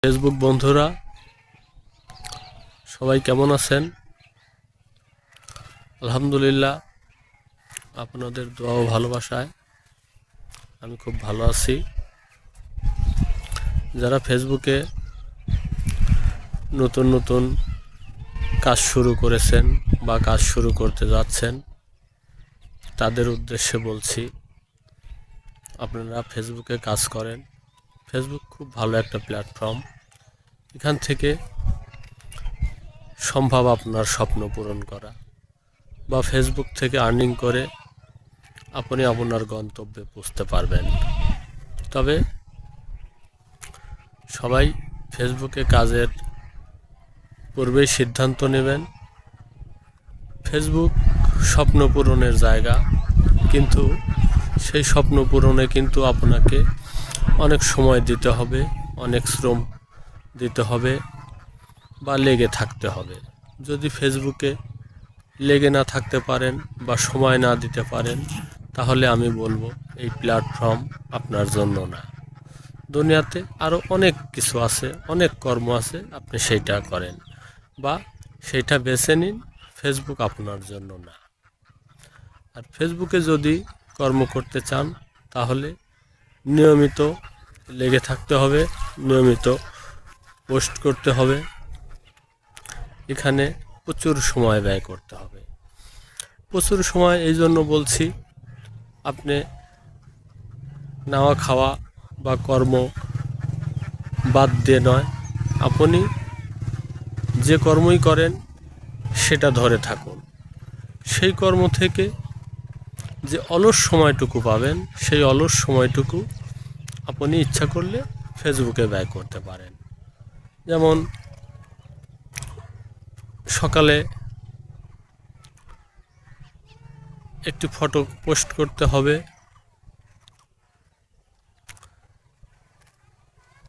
Facebook বন্ধুরা সবাই কেমন আছেন? আলহামদুলিল্লাহ, আপনাদের দোয়া ও ভালোবাসায় আমি খুব ভালো আছি। যারা ফেসবুকে নতুন নতুন কাজ শুরু করেছেন বা কাজ শুরু করতে যাচ্ছেন, তাদের উদ্দেশ্যে বলছি, আপনারা ফেসবুকে কাজ করেন। ফেসবুক খুব ভালো একটা প্ল্যাটফর্ম। এখান থেকে সম্ভব আপনার স্বপ্ন পূরণ করা, বা ফেসবুক থেকে আর্নিং করে আপনি আপনার গন্তব্যে পৌঁছতে পারবেন। তবে সবাই ফেসবুকে কাজের পূর্বেই সিদ্ধান্ত নেবেন। ফেসবুক স্বপ্ন পূরণের জায়গা, কিন্তু সেই স্বপ্ন পূরণে কিন্তু আপনাকে অনেক সময় দিতে হবে, অনেক শ্রম দিতে হবে বা লেগে থাকতে হবে। যদি ফেসবুকে লেগে না থাকতে পারেন বা সময় না দিতে পারেন, তাহলে আমি বলবো এই প্ল্যাটফর্ম আপনার জন্য না। দুনিয়াতে আরও অনেক কিছু আছে, অনেক কর্ম আছে, আপনি সেইটা করেন বা সেইটা বেছে নিন। ফেসবুক আপনার জন্য না। আর ফেসবুকে যদি কর্ম করতে চান, তাহলে নিয়মিত লেগে থাকতে হবে, নিয়মিত পোস্ট করতে হবে, এখানে প্রচুর সময় ব্যয় করতে হবে। প্রচুর সময় এই জন্য বলছি, আপনি নাওয়া খাওয়া বা কর্ম বাদ দিয়ে নয়, আপনি যে কর্মই করেন সেটা ধরে থাকুন। সেই কর্ম থেকে যে অলস সময়টুকু পাবেন, সেই অলস সময়টুকু আপনি ইচ্ছা করলে ফেসবুকে ব্যয় করতে পারেন। যেমন সকালে একটি ফটো পোস্ট করতে হবে,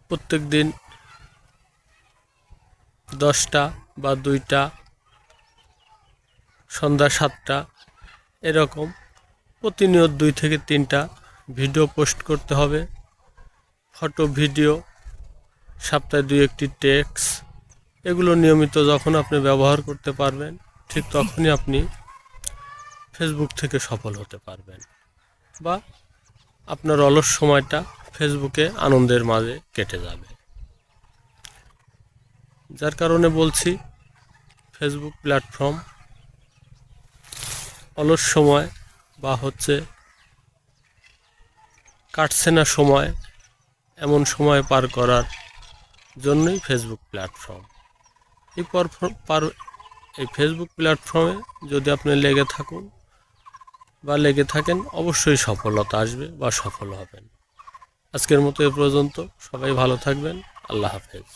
প্রত্যেক দিন 10টা বা 2টা, সন্ধ্যা 7টা, এরকম প্রতিনিয়ত 2 থেকে 3টা ভিডিও পোস্ট করতে হবে। ফটো, ভিডিও, সপ্তাহে 2-1টি টেক্সট, এগুলো নিয়মিত যখন আপনি ব্যবহার করতে পারবেন, ঠিক তখনই আপনি ফেসবুক থেকে সফল হতে পারবেন বা আপনার অলস সময়টা ফেসবুকে আনন্দের মাঝে কেটে যাবে। যার কারণে বলছি, ফেসবুক প্ল্যাটফর্ম অলস সময় বা কাটছে না সময়, এমন সময় পার করার জন্যই ফেসবুক প্ল্যাটফর্ম। এই ফেসবুক প্ল্যাটফর্মে যদি আপনি লেগে থাকেন, অবশ্যই সফলতা আসবে বা সফল হবেন। আজকের মতো এ পর্যন্ত। সবাই ভালো থাকবেন। আল্লাহ হাফেজ।